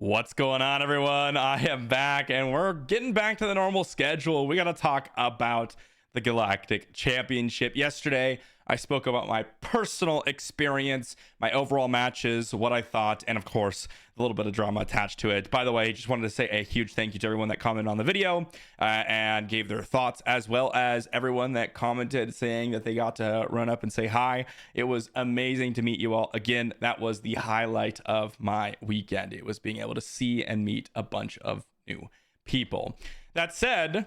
What's going on, everyone? I am back and we're getting back to the normal schedule. We got to talk about the Galactic Championship. Yesterday, I spoke about my personal experience, my overall matches, what I thought, and of course, a little bit of drama attached to it. By the way, just wanted to say a huge thank you to everyone that commented on the video and gave their thoughts, as well as everyone that commented saying that they got to run up and say hi. It was amazing to meet you all. Again, that was the highlight of my weekend. It was being able to see and meet a bunch of new people. That said,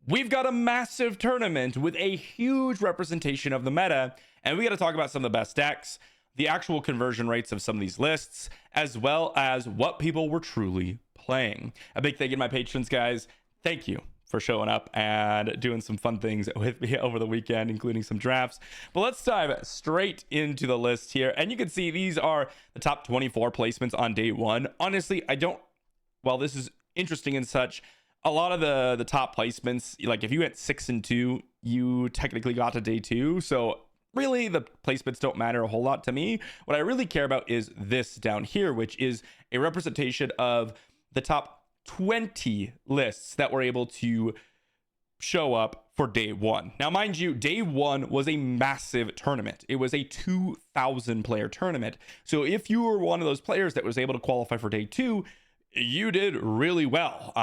we've got a massive tournament with a huge representation of the meta, and we got to talk about some of the best decks, the actual conversion rates of some of these lists, as well as what people were truly playing. A big thank you to my patrons, guys. Thank you for showing up and doing some fun things with me over the weekend, including some drafts. But let's dive straight into the list here. And you can see these are the top 24 placements on day one. Honestly, while this is interesting and such, a lot of the top placements, like if you went 6 and 2, you technically got to day 2. So really the placements don't matter a whole lot to me. What I really care about is this down here, which is a representation of the top 20 lists that were able to show up for day 1. Now, mind you, day 1 was a massive tournament. It was a 2,000 player tournament. So if you were one of those players that was able to qualify for day 2, you did really well.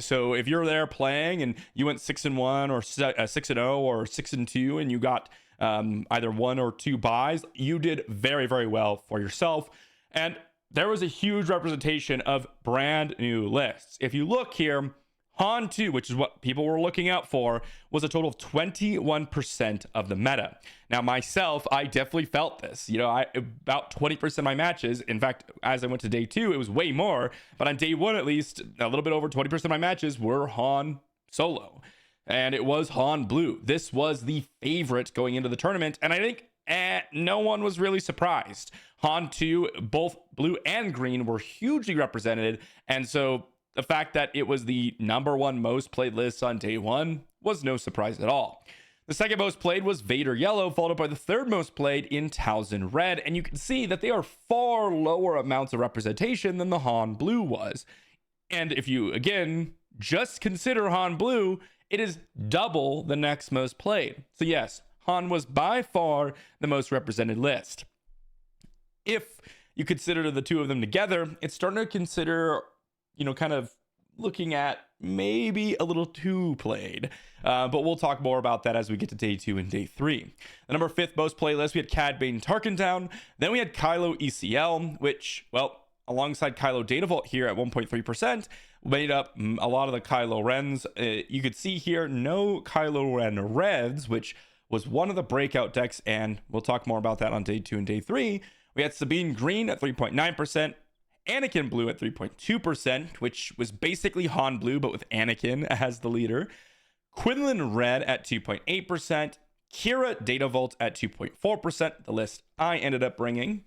So if you're there playing and you went 6-1 or 6-0 or 6-2 and you got either 1 or 2 buys, you did very, very well for yourself. And there was a huge representation of brand new lists. If you look here, Han 2, which is what people were looking out for, was a total of 21% of the meta. Now, myself, I definitely felt this. About 20% of my matches, in fact, as I went to day 2, it was way more. But on day 1, at least, a little bit over 20% of my matches were Han solo. And it was Han blue. This was the favorite going into the tournament. And I think no one was really surprised. Han 2, both blue and green, were hugely represented. And so the fact that it was the number 1 most played list on day 1 was no surprise at all. The second most played was Vader Yellow, followed by the third most played in Towson Red. And you can see that they are far lower amounts of representation than the Han Blue was. And if you, again, just consider Han Blue, it is double the next most played. So yes, Han was by far the most represented list. If you consider the two of them together, it's starting to consider kind of looking at maybe a little too played. But we'll talk more about that as we get to day 2 and day 3. The number 5th most played list, we had Cad Bane Tarkentown. Then we had Kylo ECL, which, well, alongside Kylo Data Vault here at 1.3%, made up a lot of the Kylo Rens. You could see here, no Kylo Ren Reds, which was one of the breakout decks, and we'll talk more about that on day 2 and day 3. We had Sabine Green at 3.9%. Anakin Blue at 3.2%, which was basically Han Blue, but with Anakin as the leader. Quinlan Red at 2.8%. Kira Data Vault at 2.4%, the list I ended up bringing.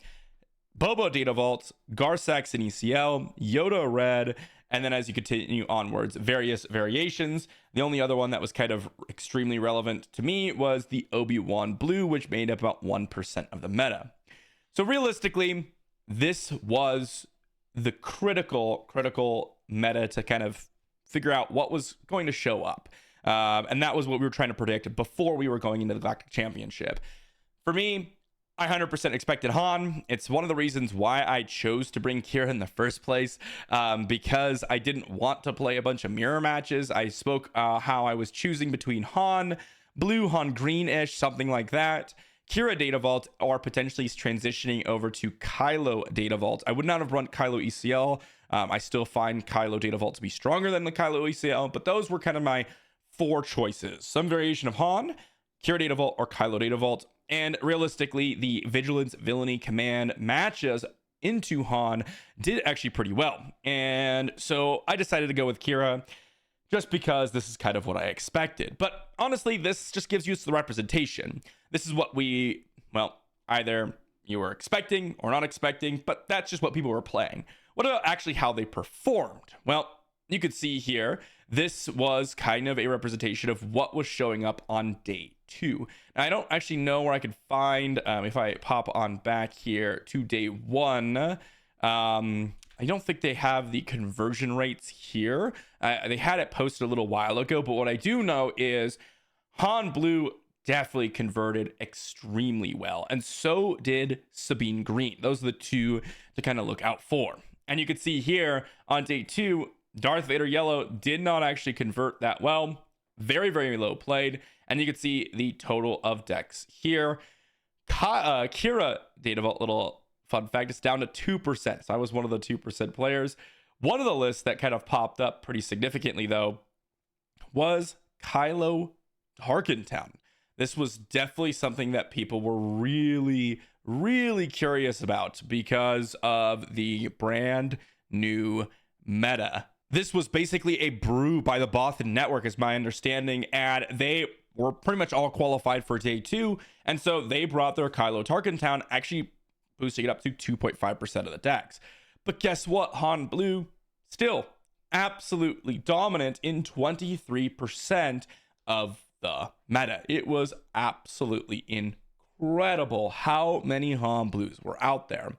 Bobo Data Vault, Garsax and ECL, Yoda Red, and then as you continue onwards, various variations. The only other one that was kind of extremely relevant to me was the Obi-Wan Blue, which made up about 1% of the meta. So realistically, this was the critical meta to kind of figure out what was going to show up. And that was what we were trying to predict before we were going into the Galactic Championship. For me, I 100% expected Han. It's one of the reasons why I chose to bring Kira in the first place, because I didn't want to play a bunch of mirror matches. I spoke how I was choosing between Han Blue, Han Green-ish, something like that, Kira Data Vault, or potentially transitioning over to Kylo Data Vault. I would not have run Kylo ECL. I still find Kylo Data Vault to be stronger than the Kylo ECL, but those were kind of my 4 choices. Some variation of Han, Kira Data Vault, or Kylo Data Vault. And realistically, the Vigilance Villainy Command matches into Han did actually pretty well. And so I decided to go with Kira just because this is kind of what I expected. But honestly, this just gives you the representation. This is what either you were expecting or not expecting, but that's just what people were playing. What about actually how they performed? Well, you could see here, this was kind of a representation of what was showing up on day 2. Now, I don't actually know where I could find, if I pop on back here to day 1, I don't think they have the conversion rates here. They had it posted a little while ago, but what I do know is Han Blue definitely converted extremely well, and so did Sabine Green. Those are the two to kind of look out for. And you can see here on day 2, Darth Vader Yellow did not actually convert that well. Very, very low played. And you can see the total of decks here. Kira Data Vault, little fun fact, it's down to 2%. So I was one of the 2% players. One of the lists that kind of popped up pretty significantly, though, was Kylo Tarkentown. This was definitely something that people were really, really curious about because of the brand new meta. This was basically a brew by the Bothan Network, is my understanding, and they were pretty much all qualified for day 2, and so they brought their Kylo Tarkentown, actually boosting it up to 2.5% of the decks. But guess what? Han Blue still absolutely dominant in 23% of the meta. It was absolutely incredible how many Han Blues were out there.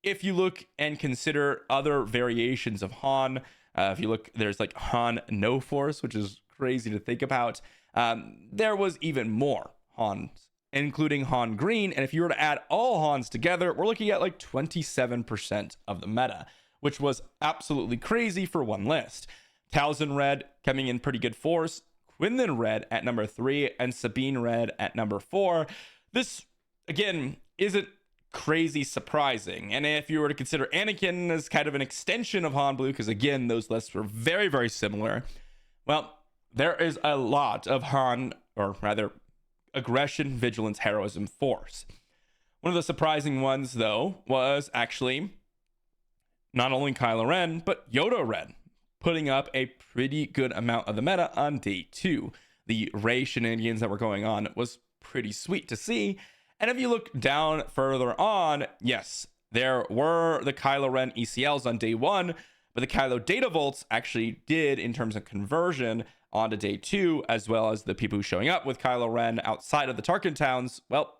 If you look and consider other variations of Han, if you look, there's like Han No Force, which is crazy to think about. There was even more Hans, including Han Green. And if you were to add all Hans together, we're looking at like 27% of the meta, which was absolutely crazy for one list. Talzin Red coming in pretty good force, Quinlan Red at number 3, and Sabine Red at number 4. This, again, isn't crazy surprising. And if you were to consider Anakin as kind of an extension of Han Blue, because again, those lists were very, very similar, well, there is a lot of Han, or rather, aggression, vigilance, heroism, force. One of the surprising ones, though, was actually not only Kylo Ren, but Yoda Ren, putting up a pretty good amount of the meta on day 2. The Rey shenanigans that were going on was pretty sweet to see. And if you look down further on, yes, there were the Kylo Ren ECLs on day 1, but the Kylo Data Vaults actually did, in terms of conversion, onto day 2, as well as the people who showing up with Kylo Ren outside of the Tarkin towns. Well,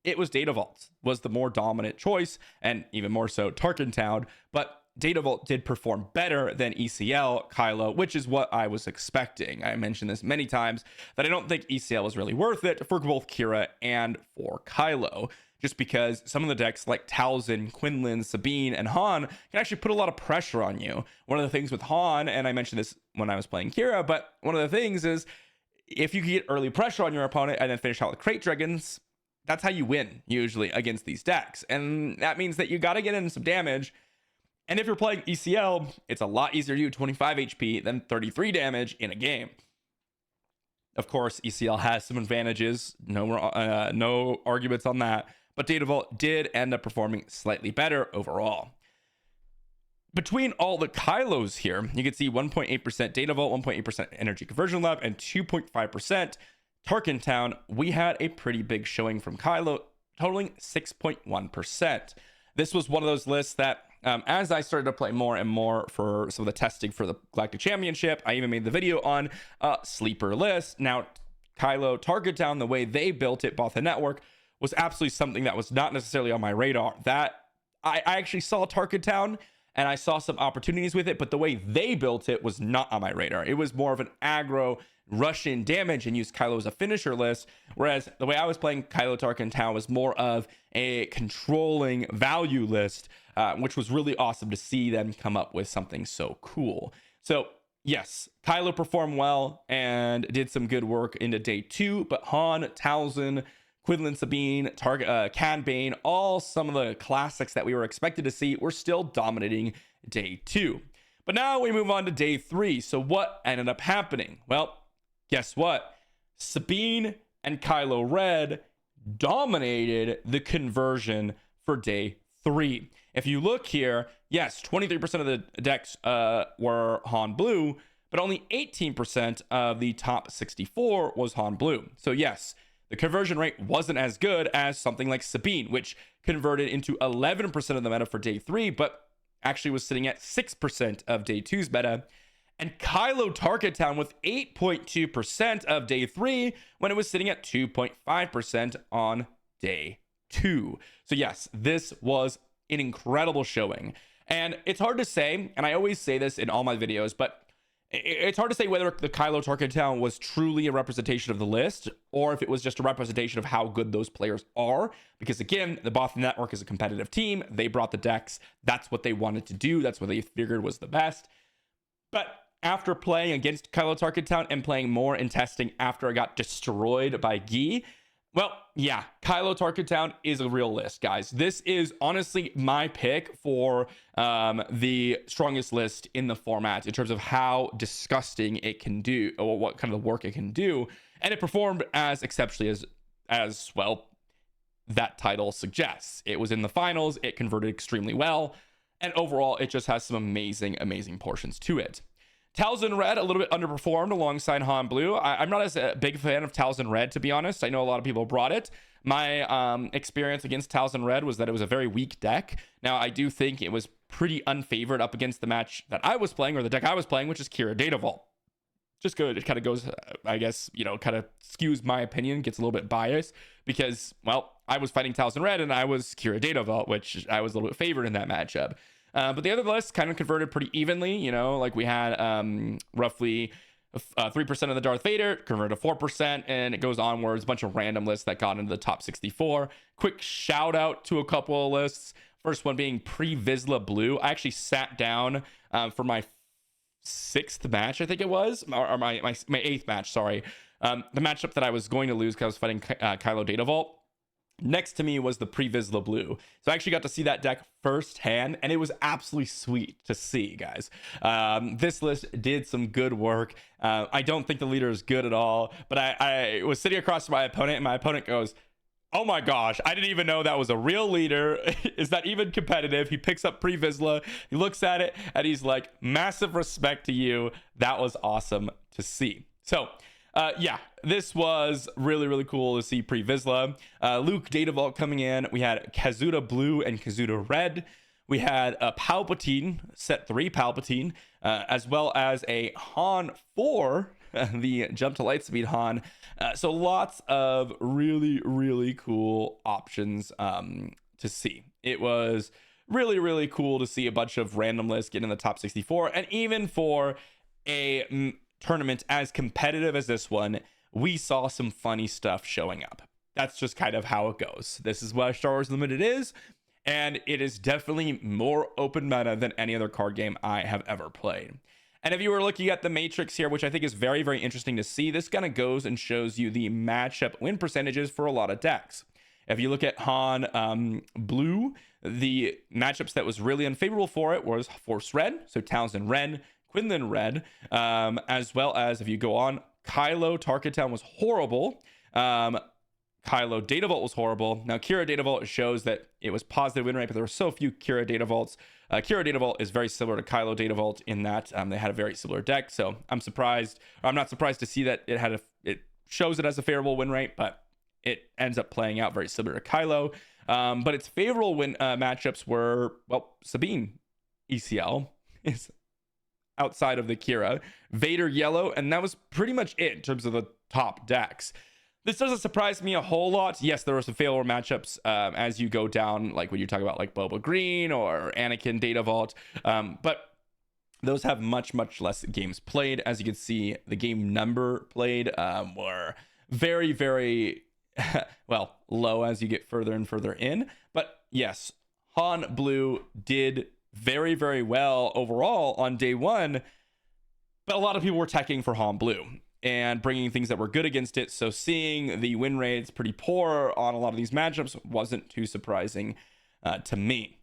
it was Data Vault was the more dominant choice, and even more so Tarkin Town, but Data Vault did perform better than ECL Kylo, which is what I was expecting. I mentioned this many times that I don't think ECL was really worth it for both Kira and for Kylo, just because some of the decks like Talzin, Quinlan, Sabine, and Han can actually put a lot of pressure on you. One of the things with Han, and I mentioned this when I was playing Kira, but one of the things is if you can get early pressure on your opponent and then finish out with Crate Dragons, that's how you win usually against these decks. And that means that you got to get in some damage. And if you're playing ECL, it's a lot easier to do 25 HP than 33 damage in a game. Of course, ECL has some advantages. No arguments on that. But Data Vault did end up performing slightly better overall. Between all the Kylos here, you can see 1.8% Data Vault, 1.8% Energy Conversion Lab, and 2.5% Tarkin Town. We had a pretty big showing from Kylo, totaling 6.1%. This was one of those lists that as I started to play more and more for some of the testing for the Galactic Championship, I even made the video on a sleeper list. Now, Kylo Target Town, the way they built it, Bothan Network, was absolutely something that was not necessarily on my radar. That I actually saw Target Town and I saw some opportunities with it, but the way they built it was not on my radar. It was more of an aggro, rush in damage and use Kylo as a finisher list, whereas the way I was playing Kylo Tarkin Town was more of a controlling value list, which was really awesome to see them come up with something so cool. So yes, Kylo performed well and did some good work into day 2, but Han, Talzin, Quinlan, Sabine, Cad Bane, all some of the classics that we were expected to see were still dominating day 2. But now we move on to day 3. So what ended up happening? Well, guess what? Sabine and Kylo Red dominated the conversion for day 3. If you look here, yes, 23% of the decks were Han Blue, but only 18% of the top 64 was Han Blue. So yes, the conversion rate wasn't as good as something like Sabine, which converted into 11% of the meta for day 3, but actually was sitting at 6% of day 2's meta. And Kylo Target Town with 8.2% of day 3 when it was sitting at 2.5% on day 2. So yes, this was an incredible showing. And it's hard to say, and I always say this in all my videos, but it's hard to say whether the Kylo Tarkatown was truly a representation of the list or if it was just a representation of how good those players are. Because again, the Boston Network is a competitive team. They brought the decks. That's what they wanted to do. That's what they figured was the best. But after playing against Kylo Tarkatown and playing more in testing after I got destroyed by Guy, well, yeah, Kylo Tarkatown is a real list, guys. This is honestly my pick for the strongest list in the format in terms of how disgusting it can do, or what kind of work it can do. And it performed as exceptionally as well that title suggests. It was in the finals, it converted extremely well, and overall, it just has some amazing, amazing portions to it. Talzin Red, a little bit underperformed alongside Han Blue. I'm not as a big fan of Talzin Red, to be honest. I know a lot of people brought it. My experience against Talzin Red was that it was a very weak deck. Now, I do think it was pretty unfavored up against the match that I was playing, or the deck I was playing, which is Kira Data Vault. Just good. It kind of goes, I guess, kind of skews my opinion, gets a little bit biased because, well, I was fighting Talzin Red and I was Kira Data Vault, which I was a little bit favored in that matchup. But the other lists kind of converted pretty evenly, like we had roughly 3% of the Darth Vader converted to 4%, and it goes onwards. A bunch of random lists that got into the top 64. Quick shout out to a couple of lists. First one being Pre-Vizsla Blue. I actually sat down for my 6th match, I think it was, or my 8th match, sorry. The matchup that I was going to lose because I was fighting Kylo Data Vault. Next to me was the Pre-Vizsla Blue. So I actually got to see that deck firsthand, and it was absolutely sweet to see, guys. This list did some good work. I don't think the leader is good at all, but I was sitting across from my opponent, and my opponent goes, "Oh my gosh, I didn't even know that was a real leader. Is that even competitive?" He picks up Pre-Vizsla, he looks at it, and he's like, "Massive respect to you. That was awesome to see." So, yeah, this was really, really cool to see Pre-Vizsla. Luke Data Vault coming in. We had Kazuda Blue and Kazuda Red. We had a Palpatine, set 3 Palpatine, as well as a Han 4, the Jump to Lightspeed Han. So lots of really, really cool options to see. It was really, really cool to see a bunch of random lists get in the top 64. And even for a tournament as competitive as this one, we saw some funny stuff showing up. That's just kind of how it goes. This is what Star Wars Limited is, and it is definitely more open meta than any other card game I have ever played. And if you were looking at the matrix here, which I think is very, very interesting to see, this kind of goes and shows you the matchup win percentages for a lot of decks. If you look at Han Blue, the matchups that was really unfavorable for it was Force Red, so Talzin Red, Quinlan Red, as well as if you go on, Kylo Tarkatown was horrible. Kylo Data Vault was horrible. Now, Kira Data Vault shows that it was positive win rate, but there were so few Kira Data Vaults. Kira Data Vault is very similar to Kylo Data Vault in that they had a very similar deck. So I'm not surprised to see that it shows it as a favorable win rate, but it ends up playing out very similar to Kylo. But its favorable win matchups were, well, Sabine ECL is outside of the Kira, Vader Yellow, and that was pretty much it in terms of the top decks. This doesn't surprise me a whole lot. Yes, there were some failure matchups as you go down, like when you talk about like Boba Green or Anakin Data Vault, but those have much, much less games played. As you can see, the game number played were very, very well, low as you get further and further in. But yes, Han Blue did very, very well overall on day one, but a lot of people were teching for Han Blue and bringing things that were good against it. So seeing the win rates pretty poor on a lot of these matchups wasn't too surprising to me.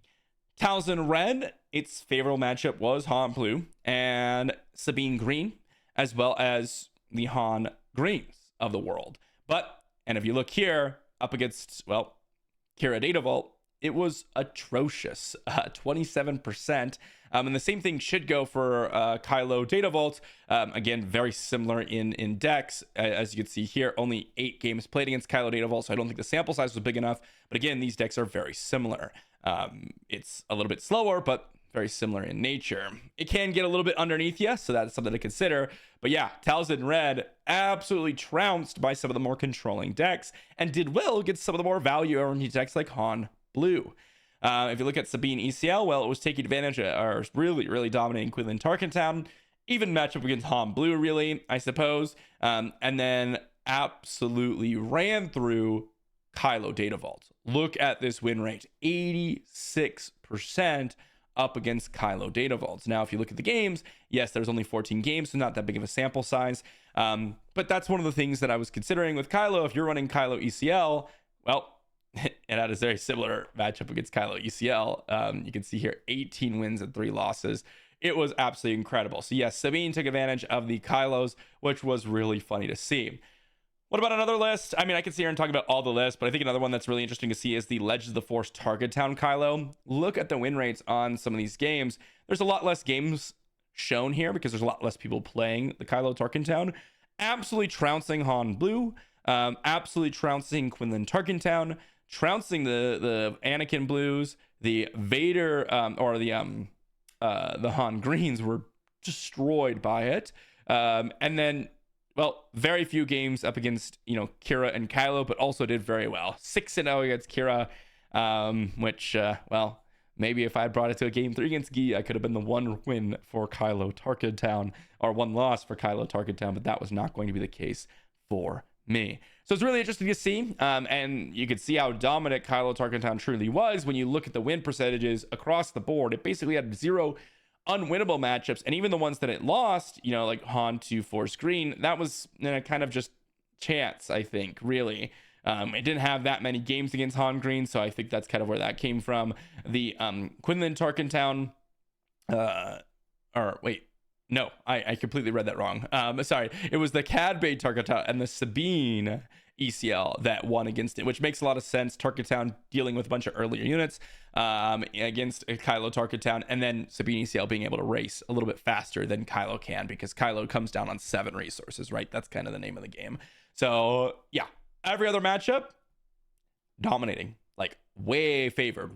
Talzin Red, its favorable matchup was Han Blue and Sabine Green, as well as the Han Greens of the world. And if you look here, up against, well, Kira Data Vault, it was atrocious, 27%. And the same thing should go for Kylo Data Vault. Again, very similar in decks. As you can see here, only 8 games played against Kylo Data Vault, so I don't think the sample size was big enough. But again, these decks are very similar. It's a little bit slower, but very similar in nature. It can get a little bit underneath you, so that's something to consider. But yeah, Talzin Red absolutely trounced by some of the more controlling decks and did well against some of the more value-oriented decks like Han Blue. If you look at Sabine ECL, well, it was taking advantage of, or really, really dominating Quinlan Tarkentown. Even matchup against Han Blue, really, I suppose. And then absolutely ran through Kylo Data Vault. Look at this win rate, 86% up against Kylo Data Vaults. Now, if you look at the games, yes, there's only 14 games, so not that big of a sample size. But that's one of the things that I was considering with Kylo. If you're running Kylo ECL, well, it had a very similar matchup against Kylo ECL. You can see here 18 wins and 3 losses. It was absolutely incredible. So yes, Sabine took advantage of the Kylos, which was really funny to see. What about another list? I mean, I could sit here and talk about all the lists, but I think another one that's really interesting to see is the Legends of the Force Target Town Kylo. Look at the win rates on some of these games. There's a lot less games shown here because there's a lot less people playing the Kylo Target Town. Absolutely trouncing Han Blue, absolutely trouncing Quinlan Target Town, trouncing the Anakin Blues, the Vader the Han Greens were destroyed by it. And then, well, very few games up against, Kira and Kylo, but also did very well. 6-0 against Kira, which, well, maybe if I had brought it to a game 3 against Guy, I could have been the one win for Kylo Tarkentown, or one loss for Kylo Tarkentown, but that was not going to be the case for me. So it's really interesting to see, and you could see how dominant Kylo Tarkentown truly was when you look at the win percentages across the board. It basically had 0 unwinnable matchups, and even the ones that it lost, like Han to Force Green, that was kind of just chance, I think, really. It didn't have that many games against Han Green, so I think that's kind of where that came from. The Quinlan Tarkentown, no, I completely read that wrong. Sorry, it was the Cad Bane Tarkentown and the Sabine ECL that won against it, which makes a lot of sense. Tarkentown dealing with a bunch of earlier units against Kylo Tarkentown, and then Sabine ECL being able to race a little bit faster than Kylo can, because Kylo comes down on 7 resources, right? That's kind of the name of the game. So yeah, every other matchup, dominating, like way favored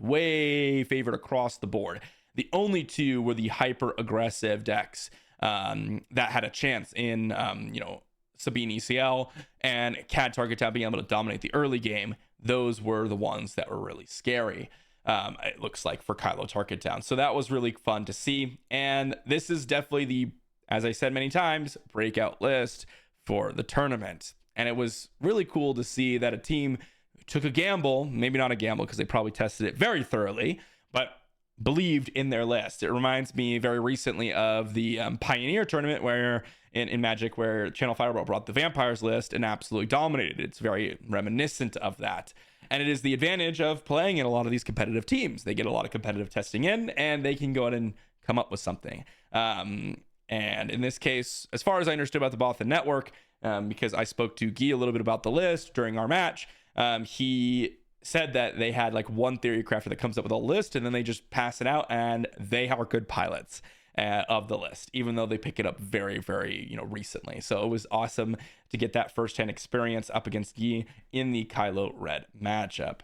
across the board. The only 2 were the hyper aggressive decks that had a chance in, Sabine ECL and Cad Tarkentown being able to dominate the early game. Those were the ones that were really scary, it looks like, for Kylo Tarkentown. So that was really fun to see. And this is definitely the, as I said many times, breakout list for the tournament. And it was really cool to see that a team took a gamble, maybe not a gamble because they probably tested it very thoroughly, but believed in their list. It reminds me very recently of the Pioneer tournament where in Magic, where Channel Fireball brought the Vampires list and absolutely dominated. It's very reminiscent of that. And it is the advantage of playing in a lot of these competitive teams. They get a lot of competitive testing in, and they can go out and come up with something. And in this case, as far as I understood about the Bothan Network, because I spoke to Guy a little bit about the list during our match, he said that they had like one theory crafter that comes up with a list, and then they just pass it out, and they are good pilots of the list, even though they pick it up very, very, recently. So it was awesome to get that firsthand experience up against Guy in the Kylo Red matchup.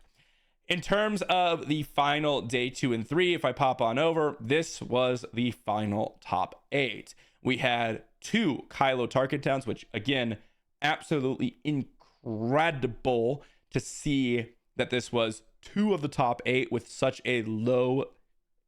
In terms of the final day 2 and 3, if I pop on over, this was the final top 8. We had 2 Kylo Tarkentowns, which again, absolutely incredible to see that this was 2 of the top 8 with such a low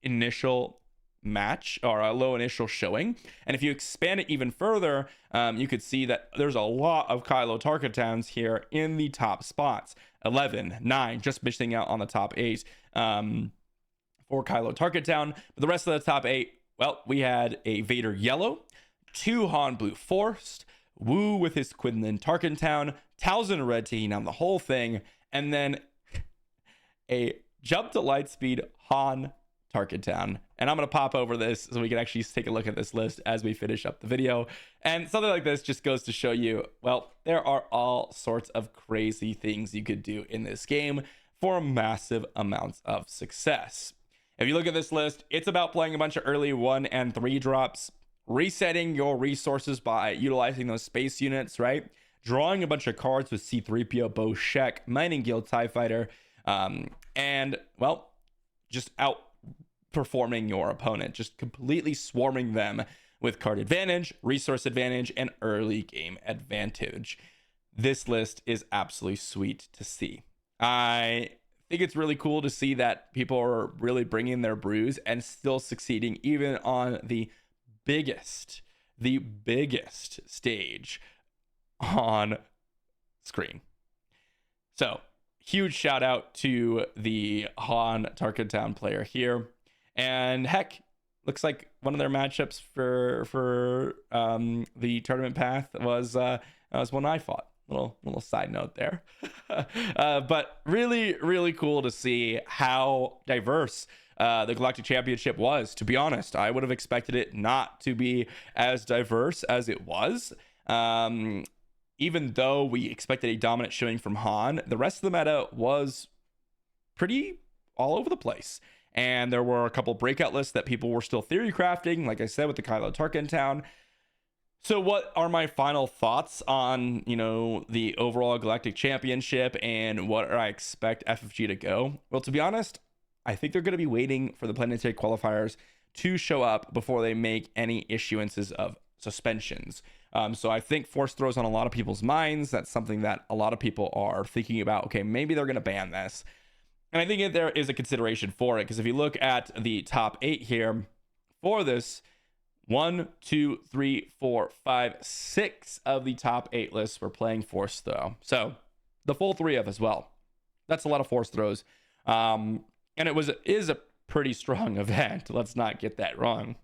initial match, or a low initial showing. And if you expand it even further, you could see that there's a lot of Kylo Tarkentowns here in the top spots. 11, 9, just missing out on the top 8 for Kylo Tarkentown. But the rest of the top 8, well, we had a Vader Yellow, 2 Han Blue Forced, Wu with his Quinlan Tarkentown, Talzin Red taking down the whole thing, and then a Jump to Lightspeed Han Tarkentown. And I'm going to pop over this so we can actually take a look at this list as we finish up the video. And something like this just goes to show you, well, there are all sorts of crazy things you could do in this game for massive amounts of success. If you look at this list, it's about playing a bunch of early 1 and 3 drops, resetting your resources by utilizing those space units, right? Drawing a bunch of cards with C-3PO, Bo Shek, Mining Guild, TIE Fighter, and, well, just outperforming your opponent, just completely swarming them with card advantage, resource advantage, and early game advantage. This list is absolutely sweet to see. I think it's really cool to see that people are really bringing their brews and still succeeding even on the biggest stage on screen. So huge shout out to the Han Tarkatown player here. And heck, looks like one of their matchups for the tournament path was one I fought. Little side note there. But really cool to see how diverse the Galactic Championship was. To be honest, I would have expected it not to be as diverse as it was. Even though we expected a dominant showing from Han, the rest of the meta was pretty all over the place. And there were a couple breakout lists that people were still theory crafting, like I said, with the Kylo Tarkatown. So what are my final thoughts on, the overall Galactic Championship and what I expect FFG to go? Well, to be honest, I think they're going to be waiting for the planetary qualifiers to show up before they make any issuances of suspensions. So I think force throws on a lot of people's minds. That's something that a lot of people are thinking about. Okay, maybe they're going to ban this. And I think there is a consideration for it, because if you look at the top 8 here for this, 1, 2, 3, 4, 5, 6 of the top 8 lists were playing force throw. So the full 3 of as well. That's a lot of force throws. And it is a pretty strong event. Let's not get that wrong.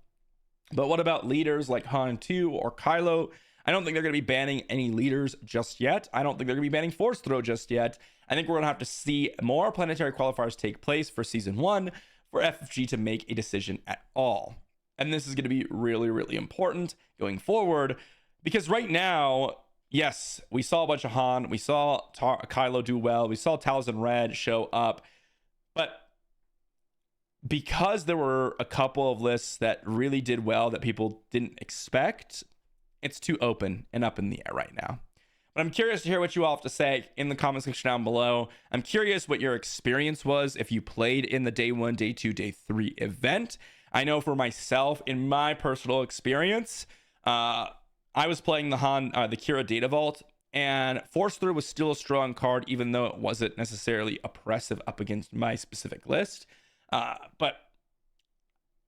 But what about leaders like Han 2 or Kylo? I don't think they're going to be banning any leaders just yet. I don't think they're going to be banning force throw just yet. I think we're going to have to see more planetary qualifiers take place for season 1 for FFG to make a decision at all. And this is going to be really important going forward, because right now, yes, we saw a bunch of Han, we saw Kylo do well, we saw Talzin Red show up, but because there were a couple of lists that really did well that people didn't expect, it's too open and up in the air right now. But I'm curious to hear what you all have to say in the comment section down below. I'm curious what your experience was if you played in the day 1, day 2, day 3 event. I know for myself, in my personal experience, I was playing the Kira Data Vault, and Force Through was still a strong card, even though it wasn't necessarily oppressive up against my specific list. But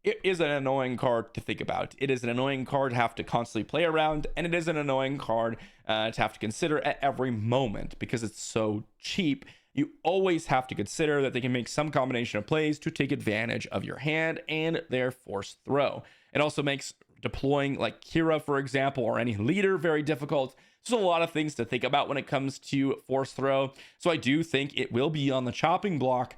it is an annoying card to think about. It is an annoying card to have to constantly play around, and it is an annoying card to have to consider at every moment because it's so cheap. You always have to consider that they can make some combination of plays to take advantage of your hand and their force throw. It also makes deploying like Kira, for example, or any leader very difficult. There's a lot of things to think about when it comes to force throw. So I do think it will be on the chopping block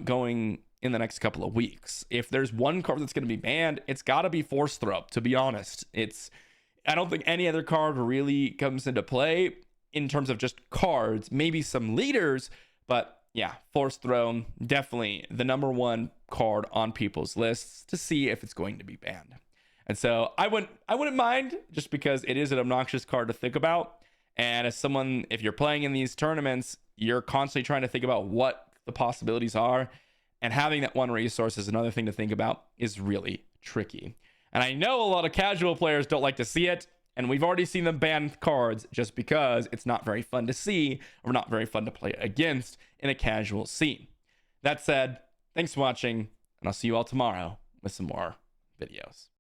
going in the next couple of weeks. If there's one card that's going to be banned, it's got to be force throw, to be honest. I don't think any other card really comes into play in terms of just cards, maybe some leaders, but yeah, force throw, definitely the number 1 card on people's lists to see if it's going to be banned. And so I wouldn't mind, just because it is an obnoxious card to think about. And as someone, if you're playing in these tournaments, you're constantly trying to think about what the possibilities are. And having that one resource is another thing to think about is really tricky. And I know a lot of casual players don't like to see it. And we've already seen them ban cards just because it's not very fun to see or not very fun to play against in a casual scene. That said, thanks for watching, and I'll see you all tomorrow with some more videos.